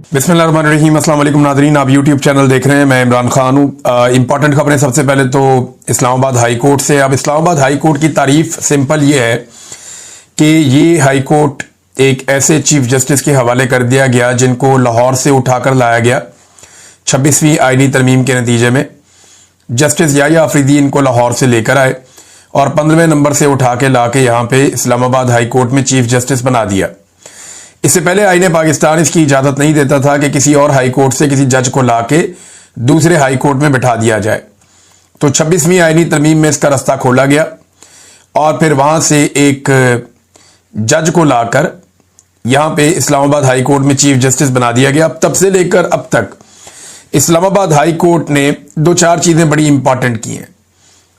बिस्मिल्लाहिर्रहमानिर्रहीम। अस्सलाम वालेकुम नाज़रीन, आप यूट्यूब चैनल देख रहे हैं। मैं इमरान खान हूँ। इंपॉर्टेंट खबरें सबसे पहले तो इस्लामाबाद हाई कोर्ट से। अब इस्लामाबाद हाई कोर्ट की तारीफ सिंपल ये है कि ये हाई कोर्ट एक ऐसे चीफ जस्टिस के हवाले कर दिया गया जिनको लाहौर से उठाकर लाया गया 26वीं आईनी तरमीम के नतीजे में। जस्टिस याह्या अफरीदी इनको लाहौर से लेकर आए और 15वें नंबर से उठा के ला के यहाँ पे इस्लामाबाद हाई कोर्ट में चीफ जस्टिस बना दिया। इससे पहले आईने पाकिस्तान इसकी इजाजत नहीं देता था कि किसी और हाई कोर्ट से किसी जज को लाके दूसरे हाई कोर्ट में बिठा दिया जाए। तो 26वीं आईनी तरमीम में इसका रास्ता खोला गया और फिर वहां से एक जज को लाकर यहां पे इस्लामाबाद हाई कोर्ट में चीफ जस्टिस बना दिया गया। अब तब से लेकर अब तक इस्लामाबाद हाई कोर्ट ने दो चार चीजें बड़ी इंपॉर्टेंट की हैं।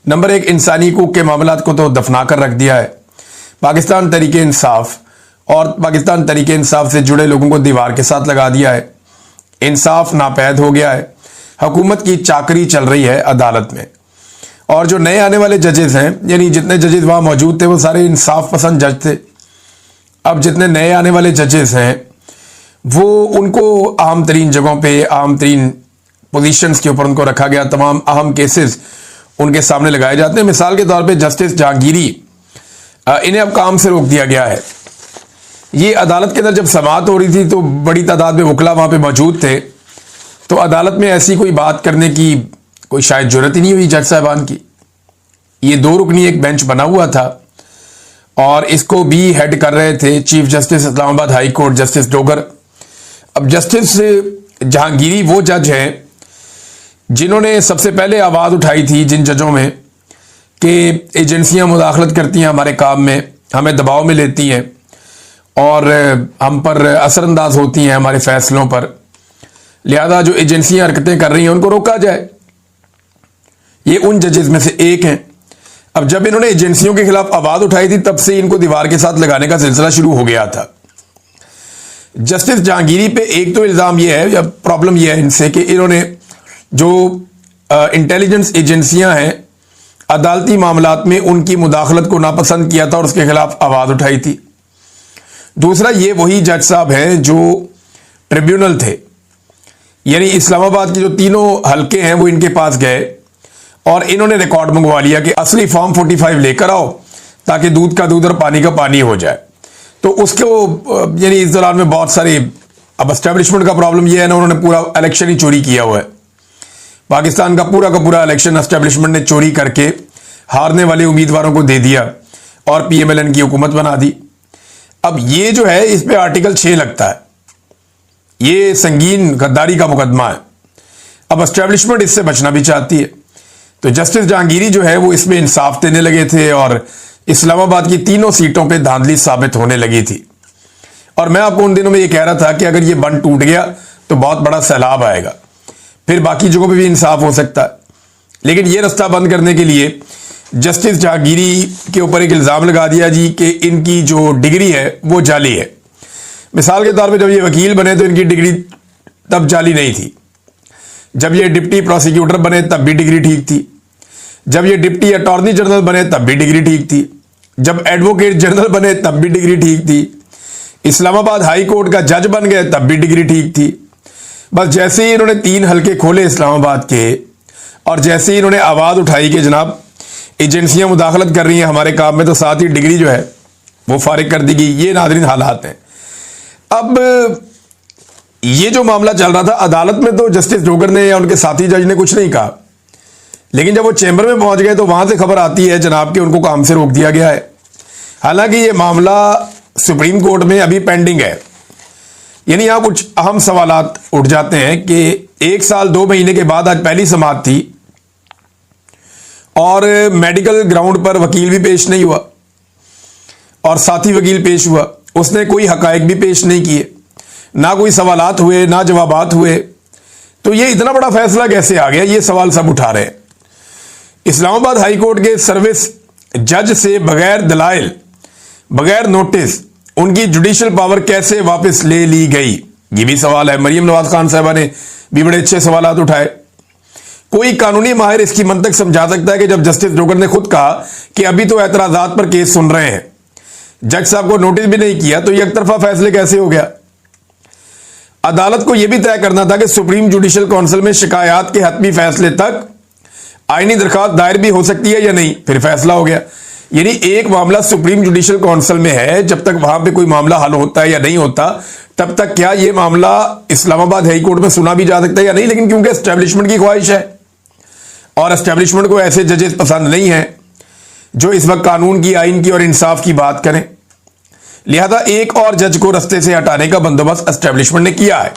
नंबर एक, इंसानी हकूक के मामलात को तो दफना कर रख दिया है। पाकिस्तान तरीके इंसाफ और पाकिस्तान तरीके इंसाफ से जुड़े लोगों को दीवार के साथ लगा दिया है। इंसाफ नापैद हो गया है। हुकूमत की चाकरी चल रही है अदालत में। और जो नए आने वाले जजेस हैं, यानी जितने जजेस वहां मौजूद थे वो सारे इंसाफ पसंद जज थे। अब जितने नए आने वाले जजेस हैं वो उनको अहम तरीन जगहों पे, अहम तरीन पोजीशंस के ऊपर उनको रखा गया। तमाम अहम केसेस उनके सामने लगाए जाते हैं। मिसाल के तौर पे जस्टिस जहांगीरी, इन्हें अब काम से रोक दिया गया है। ये अदालत के अंदर जब समाअत हो रही थी तो बड़ी तादाद में वकला वहां पे मौजूद थे, तो अदालत में ऐसी कोई बात करने की कोई शायद जरूरत ही नहीं हुई जज साहबान की। ये दो रुकनी एक बेंच बना हुआ था और इसको भी हेड कर रहे थे chief justice Islamabad high court justice Dogar. अब जस्टिस जहांगीरी वो जज हैं जिन्होंने सबसे पहले आवाज उठाई थी जिन जजों में कि एजेंसियां मुदाखलत करती हैं हमारे काम में, हमें दबाव में लेती हैं और हम पर असरअंदाज होती हैं हमारे फैसलों पर, लिहाजा जो एजेंसियां हरकतें कर रही हैं उनको रोका जाए। ये उन जजेस में से एक हैं। अब जब इन्होंने एजेंसियों के खिलाफ आवाज उठाई थी तब से इनको दीवार के साथ लगाने का सिलसिला शुरू हो गया था। जस्टिस जहांगीरी पे एक तो इल्जाम यह है या प्रॉब्लम यह है इनसे कि इन्होंने जो इंटेलिजेंस एजेंसियां हैं अदालती मामलात में उनकी मुदाखलत को नापसंद किया था और उसके खिलाफ आवाज उठाई थी। दूसरा, ये वही जज साहब हैं जो ट्रिब्यूनल थे, यानी इस्लामाबाद के जो तीनों हलके हैं वो इनके पास गए और इन्होंने रिकॉर्ड मंगवा लिया कि असली फॉर्म 45 लेकर आओ ताकि दूध का दूध और पानी का पानी हो जाए। तो उसको यानी इस दौरान में बहुत सारी, अब एस्टेब्लिशमेंट का प्रॉब्लम यह है ना, उन्होंने पूरा इलेक्शन ही चोरी किया हुआ है। पाकिस्तान का पूरा इलेक्शन एस्टेब्लिशमेंट ने चोरी करके हारने वाले उम्मीदवारों को दे दिया और PMLN की हुकूमत बना दी। अब ये जो है इस पे आर्टिकल 6 लगता है, ये संगीन गद्दारी का मुकदमा है। अब एस्टेब्लिशमेंट इससे बचना भी चाहती है। तो जस्टिस जहांगीरी जो है वो इसमें इंसाफ देने लगे थे और इस्लामाबाद की तीनों सीटों पे धांधली साबित होने लगी थी। और मैं आपको उन दिनों में ये कह रहा था कि अगर ये बंद टूट गया तो बहुत बड़ा सैलाब आएगा, फिर बाकी जगहों पे भी इंसाफ हो सकता है। लेकिन ये रास्ता बंद करने के लिए जस्टिस जहांगीरी के ऊपर एक इल्जाम लगा दिया जी कि इनकी जो डिग्री है वो जाली है। मिसाल के तौर पे जब ये वकील बने तो इनकी डिग्री तब जाली नहीं थी। जब ये डिप्टी प्रोसिक्यूटर बने तब भी डिग्री ठीक थी। जब ये डिप्टी अटॉर्नी जनरल बने तब भी डिग्री ठीक थी। जब एडवोकेट जनरल बने तब भी डिग्री ठीक थी। इस्लामाबाद हाई कोर्ट का जज बन गए तब भी डिग्री ठीक थी। बस जैसे ही इन्होंने 3 हलके खोले इस्लामाबाद के और जैसे ही इन्होंने आवाज उठाई कि जनाब एजेंसियां मुदाखलत कर रही हैं हमारे काम में, तो साथ ही डिग्री जो है वो फारिग कर दी गई। ये नाज़रीन हालात हैं। अब ये जो मामला चल रहा था अदालत में, तो जस्टिस डोगर ने या उनके साथी जज ने कुछ नहीं कहा, लेकिन जब वो चैम्बर में पहुंच गए तो वहां से खबर आती है जनाब कि उनको काम से रोक दिया गया है। हालांकि ये मामला सुप्रीम कोर्ट में अभी पेंडिंग है। यानी यहां कुछ अहम सवालात उठ जाते हैं कि 1 साल 2 महीने के बाद आज पहली समाअत थी और मेडिकल ग्राउंड पर वकील भी पेश नहीं हुआ और साथी वकील पेश हुआ, उसने कोई हकायक भी पेश नहीं किए, ना कोई सवालात हुए ना जवाबात हुए। तो ये इतना बड़ा फैसला कैसे आ गया, ये सवाल सब उठा रहे हैं। इस्लामाबाद हाई कोर्ट के सर्विस जज से बगैर दलाइल, बगैर नोटिस उनकी जुडिशियल पावर कैसे वापस ले ली गई, ये भी सवाल है। मरियम नवाज खान साहबा ने भी बड़े अच्छे सवालात उठाए। कोई कानूनी माहिर इसकी मंतक समझा सकता है कि जब जस्टिस डोगर ने खुद कहा कि अभी तो एतराजात पर केस सुन रहे हैं, जज साहब को नोटिस भी नहीं किया, तो ये एक तरफा फैसले कैसे हो गया। अदालत को यह भी तय करना था कि सुप्रीम जुडिशल काउंसिल में शिकायत के हतमी फैसले तक आईनी दरखास्त दायर भी हो सकती है या नहीं, फिर फैसला हो गया। यानी एक मामला सुप्रीम जुडिशल काउंसिल में है, जब तक वहां पे कोई मामला हल होता है या नहीं होता तब तक क्या यह मामला इस्लामाबाद हाई कोर्ट में सुना भी जा सकता है या नहीं। लेकिन क्योंकि एस्टेब्लिशमेंट की ख्वाहिश है और एस्टेब्लिशमेंट को ऐसे जजेस पसंद नहीं है जो इस वक्त कानून की, आइन की और इंसाफ की बात करें, लिहाजा एक और जज को रस्ते से हटाने का बंदोबस्त एस्टेब्लिशमेंट ने किया है।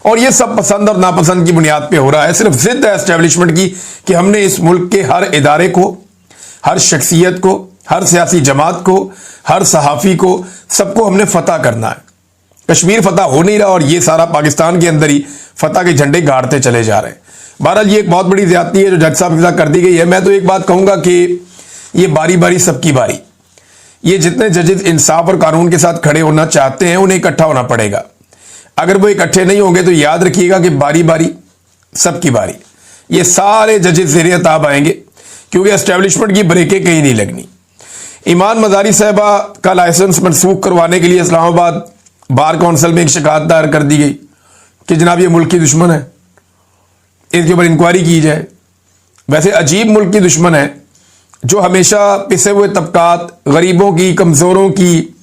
और यह सब पसंद और नापसंद की बुनियाद पे हो रहा है। सिर्फ जिद है एस्टेब्लिशमेंट की कि हमने इस मुल्क के हर इदारे को, हर शख्सियत को, हर सियासी जमात को, हर सहाफ़ी को, सबको हमने फतह करना है। कश्मीर फतह हो नहीं रहा और ये सारा पाकिस्तान के अंदर ही फतह के झंडे गाड़ते चले जा रहे हैं। बहरहाल ये एक बहुत बड़ी ज्यादती है जो जज साहब के साथ कर दी गई है। मैं तो एक बात कहूंगा कि ये बारी बारी सबकी बारी, ये जितने जजेस इंसाफ और कानून के साथ खड़े होना चाहते हैं उन्हें इकट्ठा होना पड़ेगा। अगर वो इकट्ठे नहीं होंगे तो याद रखिएगा कि बारी बारी सबकी बारी, ये सारे जजेस ज़ेरे ताब आएंगे क्योंकि एस्टेब्लिशमेंट की ब्रेकें कहीं नहीं लगनी। ईमान मजारी साहबा का लाइसेंस मनसूख करवाने के लिए इस्लामाबाद बार काउंसिल में एक शिकायत दायर कर दी गई कि जनाब ये मुल्क की दुश्मन है, इसके ऊपर इंक्वायरी की जाए। वैसे अजीब मुल्क की दुश्मन है जो हमेशा पिसे हुए तबकात, गरीबों की, कमजोरों की,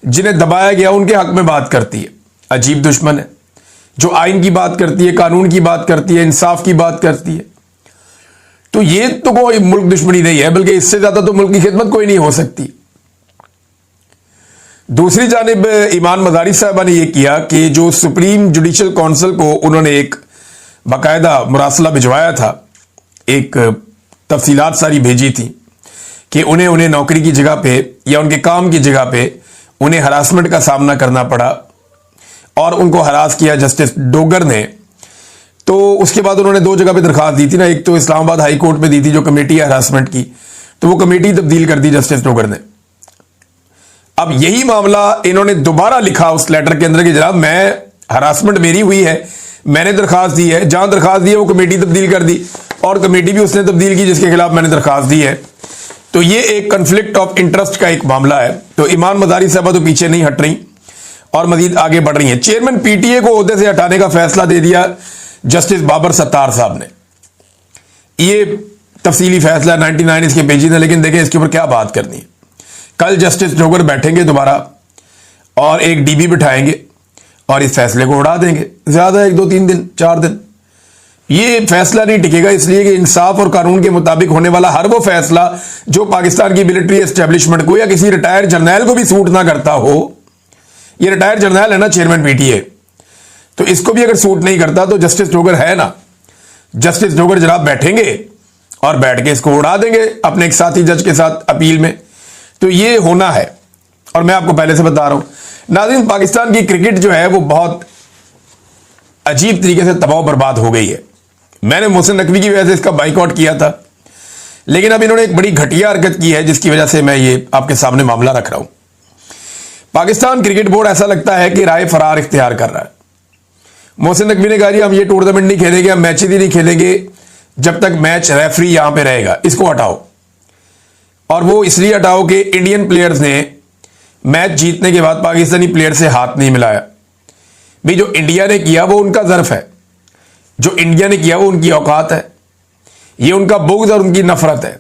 जिन्हें दबाया गया उनके हक में बात करती है। अजीब दुश्मन है जो आइन की बात करती है, कानून की बात करती है, इंसाफ की बात करती है। तो ये तो कोई मुल्क दुश्मनी नहीं है, बल्कि इससे ज्यादा तो मुल्क की खिदमत कोई नहीं हो सकती। दूसरी जानिब ईमान मजारी साहबा ने यह किया कि जो सुप्रीम जुडिशल काउंसिल को उन्होंने एक बाकायदा मुरासला भिजवाया था, एक तफसीलात सारी भेजी थी कि उन्हें नौकरी की जगह पे या उनके काम की जगह पे उन्हें हरासमेंट का सामना करना पड़ा और उनको हरास किया जस्टिस डोगर ने। तो उसके बाद उन्होंने दो जगह पे दरखास्त दी थी ना, एक तो इस्लामाबाद हाई कोर्ट में दी थी जो कमेटी है हरासमेंट की, तो वो कमेटी तब्दील कर दी जस्टिस डोगर ने। अब यही मामला इन्होंने दोबारा लिखा उस लेटर के अंदर कि जनाब मैं, हरासमेंट मेरी हुई है, मैंने दरखास्त दी है, जहां दरखास्त दी है वो कमेटी तब्दील कर दी और कमेटी भी उसने तब्दील की जिसके खिलाफ मैंने दरखास्त दी है। तो ये एक कन्फ्लिक्ट ऑफ इंटरेस्ट का एक मामला है। तो ईमान मजारी साहबा तो पीछे नहीं हट रही और मजीद आगे बढ़ रही है। चेयरमैन पीटीए को ओहदे से हटाने का फैसला दे दिया जस्टिस बाबर सत्तार साहब ने। ये तफसीली फैसला 99 इसके पेजी ने, लेकिन देखें इसके ऊपर क्या बात करनी है। कल जस्टिस डोगर बैठेंगे दोबारा और एक डीबी बिठाएंगे और इस फैसले को उड़ा देंगे, ज्यादा 1 2 3 दिन 4 दिन। ये फैसला नहीं टिकेगा, इसलिए कि इंसाफ और कानून के मुताबिक होने वाला हर वो फैसला जो पाकिस्तान की मिलिट्री एस्टेब्लिशमेंट को या किसी रिटायर्ड जर्नैल को भी सूट ना करता हो, ये रिटायर्ड जर्नैल है ना चेयरमैन पीटीए, तो इसको भी अगर सूट नहीं करता तो जस्टिस डोगर है ना, जस्टिस डोगर जनाब बैठेंगे और बैठ के इसको उड़ा देंगे अपने एक साथी जज के साथ अपील में। तो ये होना है और मैं आपको पहले से बता रहा हूं। नाज़रीन, पाकिस्तान की क्रिकेट जो है वो बहुत अजीब तरीके से तबाह बर्बाद हो गई है। मैंने मोहसिन नकवी की वजह से इसका बाइकआउट किया था, लेकिन अब इन्होंने एक बड़ी घटिया हरकत की है जिसकी वजह से मैं ये आपके सामने मामला रख रहा हूं। पाकिस्तान क्रिकेट बोर्ड ऐसा लगता है कि राय फरार इख्तियार कर रहा है। मोहसिन नकवी ने कहा जी हम ये टूर्नामेंट नहीं खेलेंगे, हम मैच ही नहीं खेलेंगे जब तक मैच रेफरी यहां पे रहेगा, इसको हटाओ। और वो इसलिए हटाओ कि इंडियन प्लेयर्स ने मैच जीतने के बाद पाकिस्तानी प्लेयर से हाथ नहीं मिलाया। भाई जो इंडिया ने किया वो उनका ज़र्फ है, जो इंडिया ने किया वो उनकी औकात है, ये उनका बुग़्ज़ और उनकी नफरत है।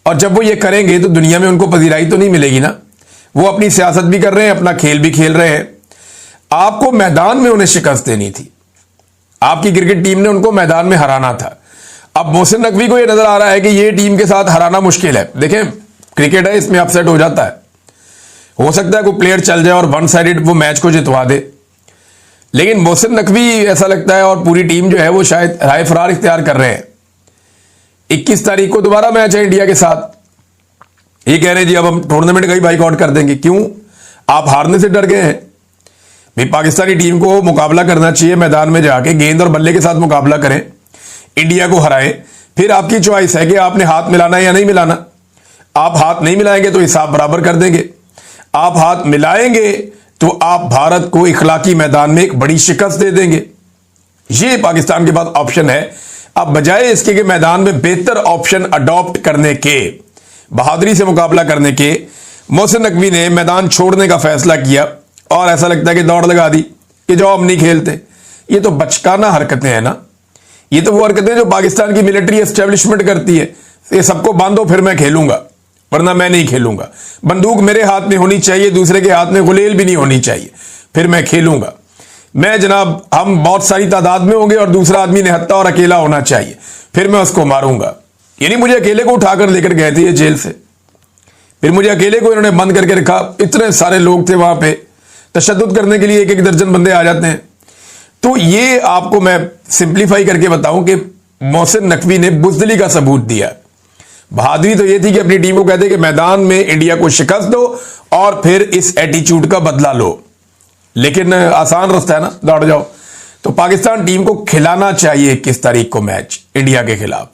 और जब वो ये करेंगे तो दुनिया में उनको पजीराई तो नहीं मिलेगी ना। वो अपनी सियासत भी कर रहे हैं, अपना खेल भी खेल रहे हैं। आपको मैदान में उन्हें शिकस्त देनी थी, आपकी क्रिकेट टीम ने उनको मैदान में हराना था। अब मोहसिन नकवी को यह नजर आ रहा है कि यह टीम के साथ हराना मुश्किल है। देखें क्रिकेट है, इसमें अपसेट हो जाता है, हो सकता है कोई प्लेयर चल जाए और वन साइडेड वो मैच को जितवा दे, लेकिन मोहसिन नकवी ऐसा लगता है और पूरी टीम जो है वो शायद राय फरार इख्तियार कर रहे हैं। 21 तारीख को दोबारा मैच है इंडिया के साथ, ये कह रहे हैं जी अब हम टूर्नामेंट का ही बाइकआउट कर देंगे। क्यों? आप हारने से डर गए हैं? भाई पाकिस्तानी टीम को मुकाबला करना चाहिए, मैदान में जाके गेंद और बल्ले के साथ मुकाबला करें, इंडिया को हराएं, फिर आपकी चॉइस है कि आपने हाथ मिलाना है या नहीं मिलाना। आप हाथ नहीं मिलाएंगे तो हिसाब बराबर कर देंगे, आप हाथ मिलाएंगे तो आप भारत को इखलाकी मैदान में एक बड़ी शिकस्त दे देंगे। ये पाकिस्तान के पास ऑप्शन है। अब बजाय इसके कि मैदान में बेहतर ऑप्शन अडॉप्ट करने के, बहादुरी से मुकाबला करने के, मोहसिन नकवी ने मैदान छोड़ने का फैसला किया और ऐसा लगता है कि दौड़ लगा दी कि जाओ हम नहीं खेलते। ये तो बचकाना हरकतें हैं ना, ये तो वो हरकतें जो पाकिस्तान की मिलिट्री एस्टेब्लिशमेंट करती है। ये सबको बांधो फिर मैं खेलूंगा, वरना मैं नहीं खेलूंगा। बंदूक मेरे हाथ में होनी चाहिए, दूसरे के हाथ में गुलेल भी नहीं होनी चाहिए, फिर मैं खेलूंगा। मैं जनाब, हम बहुत सारी तादाद में होंगे और दूसरा आदमी निहत्था और अकेला होना चाहिए, फिर मैं उसको मारूंगा। यानी मुझे अकेले को उठाकर लेकर गए थे ये जेल से, फिर मुझे अकेले को इन्होंने बंद करके रखा। इतने सारे लोग थे वहां पे, तशद्दुद करने के लिए एक एक दर्जन बंदे आ जाते हैं। तो ये आपको मैं सिंप्लीफाई करके बताऊं कि मोहसिन नकवी ने बुज़दिली का सबूत दिया। बहादुरी तो ये थी कि अपनी टीम को कहते कि मैदान में इंडिया को शिकस्त दो और फिर इस एटीट्यूड का बदला लो। लेकिन आसान रास्ता है ना, दौड़ जाओ। तो पाकिस्तान टीम को खिलाना चाहिए 21 तारीख को मैच इंडिया के खिलाफ,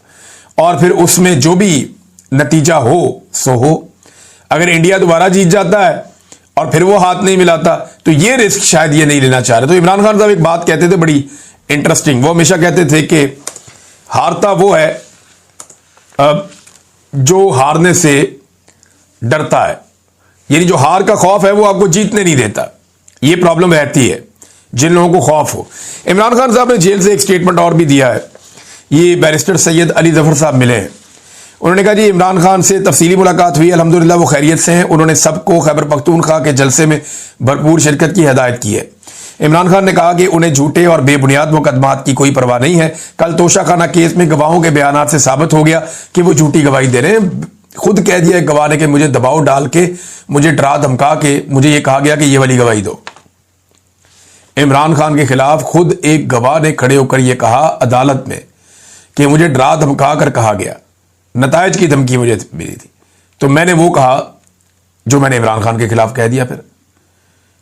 और फिर उसमें जो भी नतीजा हो सो हो। अगर इंडिया दोबारा जीत जाता है और फिर वो हाथ नहीं मिलाता, तो ये रिस्क शायद ये नहीं लेना चाह रहे। तो इमरान खान साहब एक बात कहते थे बड़ी इंटरेस्टिंग, वो हमेशा कहते थे कि हारता वो है जो हारने से डरता है, यानी जो हार का खौफ है वो आपको जीतने नहीं देता। ये प्रॉब्लम रहती है जिन लोगों को खौफ हो। इमरान खान साहब ने जेल से एक स्टेटमेंट और भी दिया है। ये बैरिस्टर सैयद अली जफर साहब मिले हैं, उन्होंने कहा जी इमरान खान से तफसीली मुलाकात हुई, अल्हम्दुलिल्लाह वो खैरियत से हैं। उन्होंने सबको खैबर पख्तूनख्वा के जलसे में भरपूर शिरकत की हिदायत की है। इमरान खान ने कहा कि उन्हें झूठे और बेबुनियाद मुकदमात की कोई परवाह नहीं है। कल तोशाखाना केस में गवाहों के बयानात से साबित हो गया कि वो झूठी गवाही दे रहे हैं। खुद कह दिया गवाह ने कि मुझे दबाव डाल के, मुझे डरा धमका के मुझे ये कहा गया कि ये वाली गवाही दो। इमरान खान के खिलाफ खुद एक गवाह ने खड़े होकर यह कहा अदालत में कि मुझे डरा धमका कर कहा गया, नतायज की धमकी मुझे मिली थी, तो मैंने वो कहा जो मैंने इमरान खान के खिलाफ कह दिया। फिर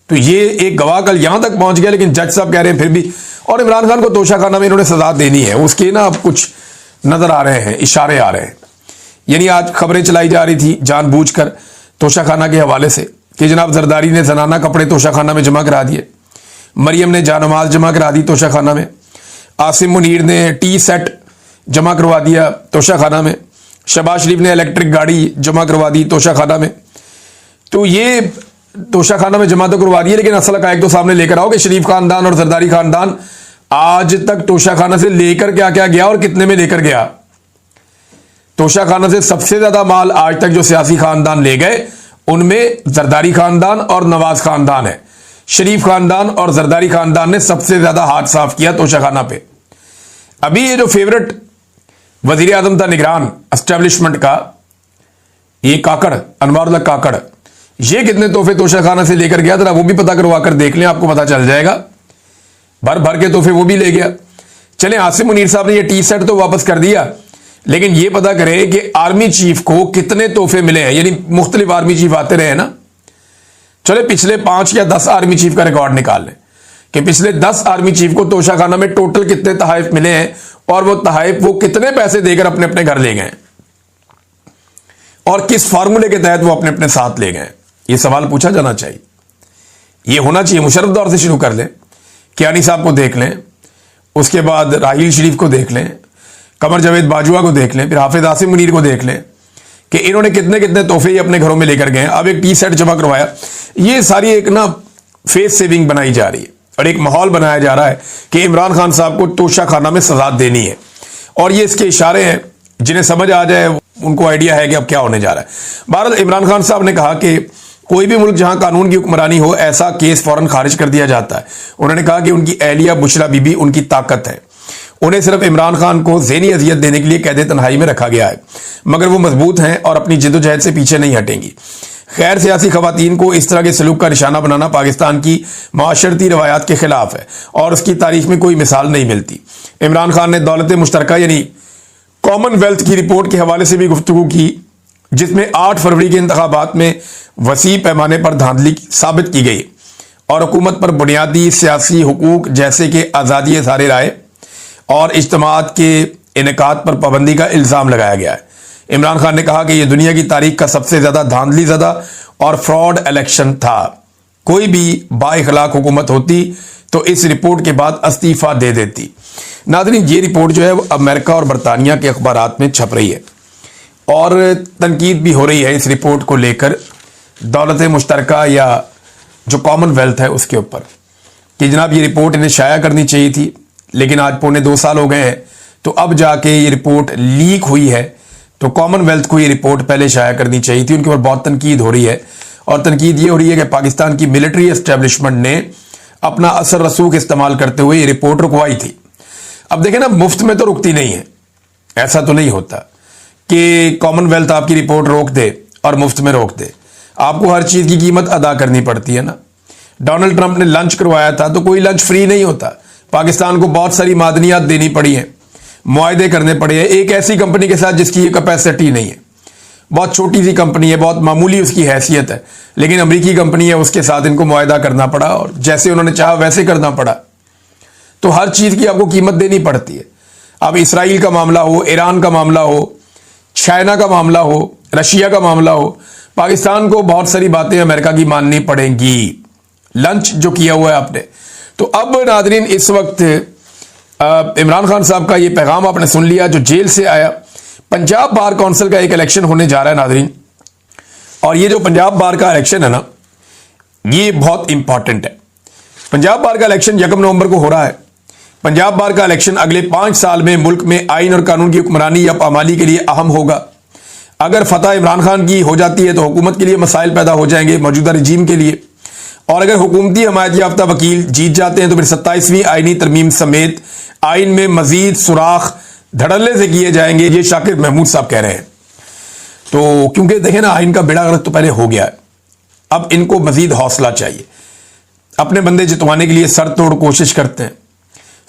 तो ये एक गवाह कल यहां तक पहुंच गया, लेकिन जज साहब कह रहे हैं फिर भी, और इमरान खान को तोशाखाना में इन्होंने सजा देनी है। उसके ना अब कुछ नजर आ रहे हैं, इशारे आ रहे हैं। यानी आज खबरें चलाई जा रही थी जानबूझकर तोशाखाना के हवाले से कि जनाब जरदारी ने जनाना कपड़े तोशाखाना में जमा करा दिए, मरियम ने जानमाज जमा करा दी तोशाखाना में, आसिम मुनीर ने टी सेट जमा करवा दिया तोशाखाना में, शहबाज शरीफ ने इलेक्ट्रिक गाड़ी जमा करवा दी तोशाखाना में। तो ये तोशाखाना में जमा तो करवा दिए, लेकिन असल हकायक तो सामने लेकर आओ कि शरीफ खानदान और जरदारी खानदान आज तक तोशाखाना से लेकर क्या क्या गया और कितने में लेकर गया। तोशाखाना से सबसे ज्यादा माल आज तक जो सियासी खानदान ले गए उनमें जरदारी खानदान और नवाज खानदान है। शरीफ खानदान और जरदारी खानदान ने सबसे ज्यादा हाथ साफ किया तोशाखाना पे। अभी ये जो फेवरेट वजीर आजम था निगरान एस्टेब्लिशमेंट का, ये काकड़, अनवारुल्लाह काकड़, ये कितने तोहफे तोशाखाना से लेकर गया, जरा वो भी पता करवा कर देख लें, आपको पता चल जाएगा। भर भर के तोहफे वो भी ले गया। चले, आसिम मुनीर साहब ने ये टी सेट तो वापस कर दिया, लेकिन ये पता करें कि आर्मी चीफ को कितने तोहफे मिले हैं। यानी मुख्तलिफ आर्मी चीफ आते रहे ना, चले पिछले 5 या 10 आर्मी चीफ का रिकॉर्ड निकाल लें कि पिछले 10 आर्मी चीफ को तोशाखाना में टोटल कितने तहाइफ मिले हैं और वो तहाइफ वो कितने पैसे देकर अपने अपने घर ले गए और किस फार्मूले के तहत वो अपने अपने साथ ले गए। ये सवाल पूछा जाना चाहिए, ये होना चाहिए। मुशर्रफ दौर से शुरू कर लें, कियानी साहब को देख लें, उसके बाद राहील शरीफ को देख लें, कमर जावेद बाजवा को देख लें, फिर हाफिज आसिम मुनीर को देख लें कि इन्होंने कितने कितने तोहफे अपने घरों में लेकर गए। अब एक टी सेट जमा करवाया। ये सारी एक ना फेस सेविंग बनाई जा रही है और एक माहौल बनाया जा रहा है कि इमरान खान साहब को तोशाखाना में सजा देनी है, और ये इसके इशारे हैं। जिन्हें समझ आ जाए उनको आइडिया है कि अब क्या होने जा रहा है। बहरहाल इमरान खान साहब ने कहा कि कोई भी मुल्क जहां कानून की हुक्मरानी हो, ऐसा केस फौरन खारिज कर दिया जाता है। उन्होंने कहा कि उनकी एहलिया बुशरा बीबी उनकी ताकत है, उन्हें सिर्फ इमरान खान को ज़हनी अजियत देने के लिए कैद तन्हाई में रखा गया है, मगर वो मजबूत हैं और अपनी जिद्दोजहद से पीछे नहीं हटेंगी। खैर सियासी खवातीन को इस तरह के सलूक का निशाना बनाना पाकिस्तान की माशरती रवायात के खिलाफ है और उसकी तारीख में कोई मिसाल नहीं मिलती। इमरान खान ने दौलत मुश्तरका यानी कॉमनवेल्थ की रिपोर्ट के हवाले से भी गुफ्तगू की, जिसमें 8 फरवरी के इंतखाबात में वसी पैमाने पर धांधली साबित की गई और हुकूमत पर बुनियादी सियासी हुकूक जैसे कि आज़ादी इज़हार राय और इज्तिमात के इनेकाद पर पाबंदी का इल्ज़ाम लगाया गया है। इमरान खान ने कहा कि यह दुनिया की तारीख का सबसे ज़्यादा धांधली ज़दा और फ्रॉड इलेक्शन था। कोई भी बाइखलाक हुकूमत होती तो इस रिपोर्ट के बाद इस्तीफ़ा दे देती। नाज़रीन, ये रिपोर्ट जो है वो अमेरिका और बरतानिया के अखबारात में छप रही है और तनकीद भी हो रही है इस रिपोर्ट को लेकर, दौलत मुश्तरका या जो कॉमनवेल्थ है उसके ऊपर। कि जनाब ये रिपोर्ट इन्हें शाया करनी चाहिए थी, लेकिन आज पौने 2 साल हो गए हैं, तो अब जाके ये रिपोर्ट लीक हुई है। तो कॉमनवेल्थ को ये रिपोर्ट पहले शाया करनी चाहिए थी। उनके ऊपर बहुत तनकीद हो रही है, और तनकीद ये हो रही है कि पाकिस्तान की मिलिट्री एस्टेब्लिशमेंट ने अपना असर रसूख इस्तेमाल करते हुए ये रिपोर्ट रुकवाई थी। अब देखें ना, मुफ्त में तो रुकती नहीं है, ऐसा तो नहीं होता कि कॉमनवेल्थ आपकी रिपोर्ट रोक दे और मुफ्त में रोक दे। आपको हर चीज की कीमत अदा करनी पड़ती है ना। डोनाल्ड ट्रंप ने लंच करवाया था, तो कोई लंच फ्री नहीं होता। पाकिस्तान को बहुत सारी मादनियात देनी पड़ी हैं, मुआहदे करने पड़े हैं एक ऐसी कंपनी के साथ जिसकी ये कैपेसिटी नहीं है। बहुत छोटी सी कंपनी है, बहुत मामूली उसकी हैसियत है, लेकिन अमेरिकी कंपनी है, उसके साथ इनको मुआहदा करना पड़ा और जैसे उन्होंने चाहा वैसे करना पड़ा। तो हर चीज की आपको कीमत देनी पड़ती है। अब इसराइल का मामला हो, ईरान का मामला हो, चाइना का मामला हो, रशिया का मामला हो, पाकिस्तान को बहुत सारी बातें अमेरिका की माननी पड़ेंगी। लंच जो किया हुआ है आपने। तो अब नादरीन, इस वक्त इमरान खान साहब का ये पैगाम आपने सुन लिया जो जेल से आया। पंजाब बार काउंसिल का एक इलेक्शन होने जा रहा है नादरीन, और ये जो पंजाब बार का इलेक्शन है ना, ये बहुत इंपॉर्टेंट है। पंजाब बार का इलेक्शन 1 नवंबर को हो रहा है। पंजाब बार का इलेक्शन अगले 5 साल में मुल्क में आइन और कानून की हुक्मरानी या पामाली के लिए अहम होगा। अगर फतह इमरान खान की हो जाती है तो हुकूमत के लिए मसाइल पैदा हो जाएंगे, मौजूदा रजीम के लिए। और अगर हुकूमती हमायत याफ्ता वकील जीत जाते हैं तो फिर 27वीं आईनी तरमीम समेत आइन में मजीद सुराख धड़ल्ले से किए जाएंगे, ये शाकिर महमूद साहब कह रहे हैं। तो क्योंकि देखें ना, आइन का बेड़ा गर्क तो पहले हो गया है, अब इनको मजीद हौसला चाहिए। अपने बंदे जितवाने के लिए सर तोड़ कोशिश करते हैं।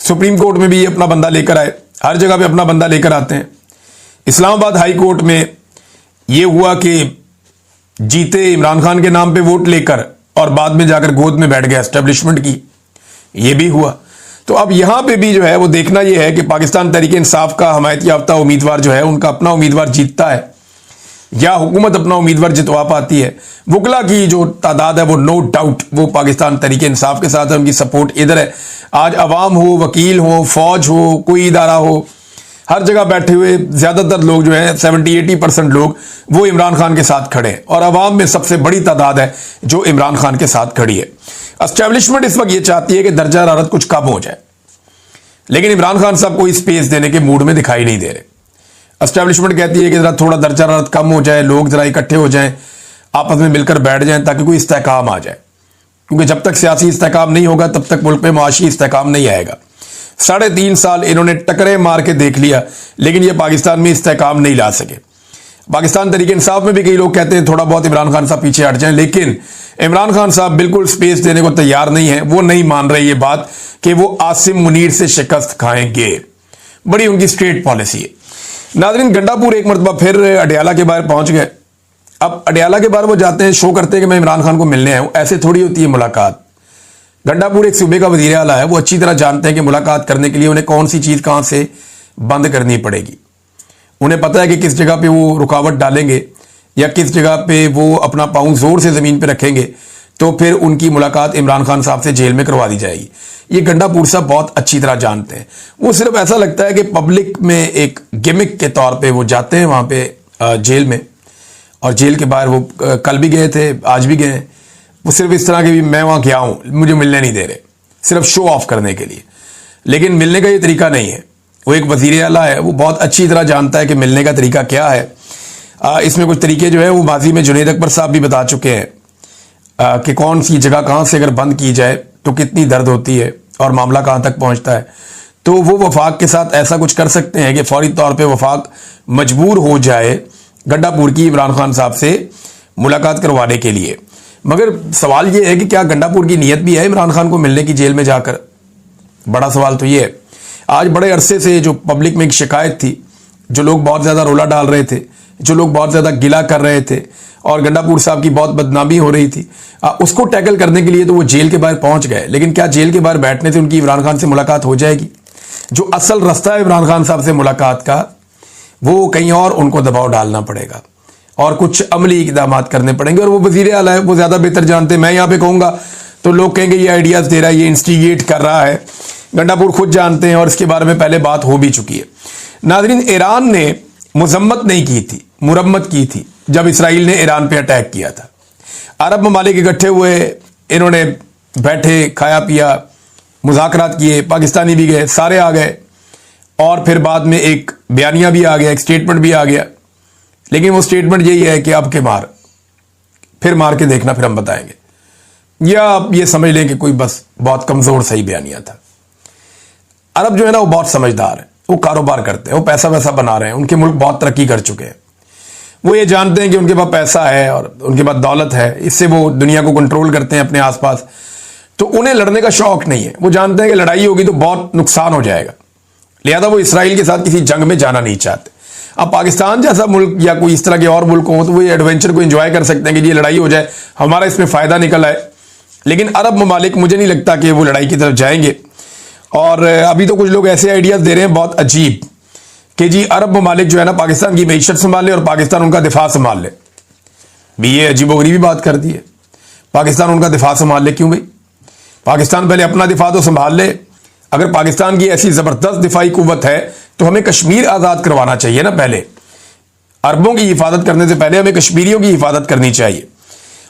सुप्रीम कोर्ट में भी ये अपना बंदा लेकर आए, हर जगह पे अपना बंदा लेकर आते हैं। इस्लामाबाद हाई कोर्ट में ये हुआ कि जीते इमरान खान के नाम पे वोट लेकर और बाद में जाकर गोद में बैठ गया एस्टेब्लिशमेंट की, ये भी हुआ। तो अब यहां पे भी जो है वो देखना ये है कि पाकिस्तान तहरीक इंसाफ का हमायत याफ्ता उम्मीदवार जो है उनका अपना उम्मीदवार जीतता है या हुकूमत अपना उम्मीदवार जितवा पाती है। वकला की जो तादाद है वो नो डाउट वो पाकिस्तान तहरीक इंसाफ के साथ है, उनकी सपोर्ट इधर है। आज अवाम हो, वकील हो, फौज हो, कोई इदारा हो, हर जगह बैठे हुए ज्यादातर लोग जो है 70-80% लोग वो इमरान खान के साथ खड़े हैं, और अवाम में सबसे बड़ी तादाद है जो इमरान खान के साथ खड़ी है। एस्टेब्लिशमेंट इस वक्त ये चाहती है कि दर्जा हरारत कुछ कम हो जाए, लेकिन इमरान खान साहब कोई स्पेस देने के मूड में दिखाई नहीं दे रहे। एस्टेब्लिशमेंट कहती है कि जरा थोड़ा दर्जा हरारत कम हो जाए, लोग जरा इकट्ठे हो जाएं, आपस में मिलकर बैठ जाएं ताकि कोई इस्तेहकाम आ जाए, क्योंकि जब तक सियासी इस्तेहकाम नहीं होगा तब तक मुल्क में मुआशी इस्तेहकाम नहीं आएगा। 3.5 साल इन्होंने टकरे मार के देख लिया, लेकिन ये पाकिस्तान में इस्तेहकाम नहीं ला सके। पाकिस्तान तहरीक इंसाफ में भी कई लोग कहते हैं थोड़ा बहुत इमरान खान साहब पीछे हट जाएं, लेकिन इमरान खान साहब बिल्कुल स्पेस देने को तैयार नहीं है। वो नहीं मान रहे ये बात कि वो आसिम मुनीर से शिकस्त खाएंगे। बड़ी उनकी स्ट्रेट पॉलिसी है। नाज़रीन, गंडापुर एक मरतबा फिर अडियाला के बाहर पहुंच गए। अब अडियाला के बाहर वो जाते हैं, शो करते हैं कि मैं इमरान खान को मिलने आया हूं। ऐसे थोड़ी होती है मुलाकात। गंडापुर एक सूबे का वजीर आला है, वो अच्छी तरह जानते हैं कि मुलाकात करने के लिए उन्हें कौन सी चीज कहां से बंद करनी पड़ेगी। उन्हें पता है कि किस जगह पे वो रुकावट डालेंगे या किस जगह पे वो अपना पांव जोर से जमीन पे रखेंगे तो फिर उनकी मुलाकात इमरान खान साहब से जेल में करवा दी जाएगी। ये गंडापुर साहब बहुत अच्छी तरह जानते हैं। वो सिर्फ ऐसा लगता है कि पब्लिक में एक गिमिक के तौर पे वो जाते हैं वहां पे जेल में, और जेल के बाहर वो कल भी गए थे, आज भी गए। वो सिर्फ इस तरह के भी मैं वहां गया हूं, मुझे मिलने नहीं दे रहे, सिर्फ शो ऑफ करने के लिए। लेकिन मिलने का ये तरीका नहीं है। वो एक वजीर आला है, वो बहुत अच्छी तरह जानता है कि मिलने का तरीका क्या है। इसमें कुछ तरीके जो है वो माजी में जुनैद अकबर साहब भी बता चुके हैं कि कौन सी जगह कहां से अगर बंद की जाए तो कितनी दर्द होती है और मामला कहां तक पहुंचता है। तो वो वफाक के साथ ऐसा कुछ कर सकते हैं कि फौरी तौर पे वफाक मजबूर हो जाए गंडापुर की इमरान खान साहब से मुलाकात करवाने के लिए। मगर सवाल ये है कि क्या गंडापुर की नीयत भी है इमरान खान को मिलने की जेल में जाकर? बड़ा सवाल तो ये है। आज बड़े अरसे से जो पब्लिक में एक शिकायत थी, जो लोग बहुत ज्यादा रोला डाल रहे थे, जो लोग बहुत ज्यादा गिला कर रहे थे और गंडापुर साहब की बहुत बदनामी हो रही थी, उसको टैकल करने के लिए तो वो जेल के बाहर पहुंच गए। लेकिन क्या जेल के बाहर बैठने से उनकी इमरान खान से मुलाकात हो जाएगी? जो असल रास्ता है इमरान खान साहब से मुलाकात का, वो कहीं और उनको दबाव डालना पड़ेगा और कुछ अमली इकदाम करने पड़ेंगे। और वो वजीर आला है, वो ज्यादा बेहतर जानते हैं। मैं यहां पे कहूंगा तो लोग कहेंगे ये आइडियाज दे रहा है, ये इंस्टिगेट कर रहा है। गंडापुर खुद जानते हैं और इसके बारे में पहले बात हो भी चुकी है। नाज़रीन, ईरान ने मुजम्मत नहीं की थी, मुरम्मत की थी जब इसराइल ने ईरान पे अटैक किया था। अरब ममालिक इकट्ठे हुए, इन्होंने बैठे, खाया पिया, मुज़ाकरात किए, पाकिस्तानी भी गए, सारे आ गए, और फिर बाद में एक बयानिया भी आ गया, एक स्टेटमेंट भी आ गया। लेकिन वो स्टेटमेंट यही है कि अब के मार, फिर मार के देखना, फिर हम बताएंगे। या आप ये समझ लें कि कोई बस बहुत कमज़ोर सही बयानिया था। अरब जो है ना वो बहुत समझदार है, वो कारोबार करते हैं, वो पैसा वैसा बना रहे हैं, उनके मुल्क बहुत तरक्की कर चुके हैं। वो ये जानते हैं कि उनके पास पैसा है और उनके पास दौलत है, इससे वो दुनिया को कंट्रोल करते हैं अपने आसपास। तो उन्हें लड़ने का शौक नहीं है। वो जानते हैं कि लड़ाई होगी तो बहुत नुकसान हो जाएगा, लिहाजा वो इसराइल के साथ किसी जंग में जाना नहीं चाहते। अब पाकिस्तान जैसा मुल्क या कोई इस तरह के और मुल्क हो तो वो ये एडवेंचर को एंजॉय कर सकते हैं कि ये लड़ाई हो जाए, हमारा इसमें फ़ायदा निकल आए। लेकिन अरब ममालिक मुझे नहीं लगता कि वो लड़ाई की तरफ जाएंगे। और अभी तो कुछ लोग ऐसे आइडियाज़ दे रहे हैं बहुत अजीब कि जी अरब ममालिक जो है ना पाकिस्तान की मईशत संभाल ले और पाकिस्तान उनका दिफा संभाल ले। भी ये अजीबोगरीबी बात कर दी है। पाकिस्तान उनका दिफा संभाल ले, क्यों भाई? पाकिस्तान पहले अपना दिफा तो संभाल ले। अगर पाकिस्तान की ऐसी ज़बरदस्त दिफाई कुव्वत है तो हमें कश्मीर आज़ाद करवाना चाहिए ना पहले। अरबों की हिफाजत करने से पहले हमें कश्मीरियों की हिफाजत करनी चाहिए।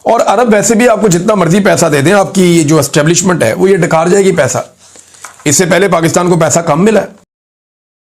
और अरब वैसे भी आपको जितना मर्जी पैसा दे दें, आपकी जो एस्टेब्लिशमेंट है वो ये डकार जाएगी पैसा। इससे पहले पाकिस्तान को पैसा कम मिला है।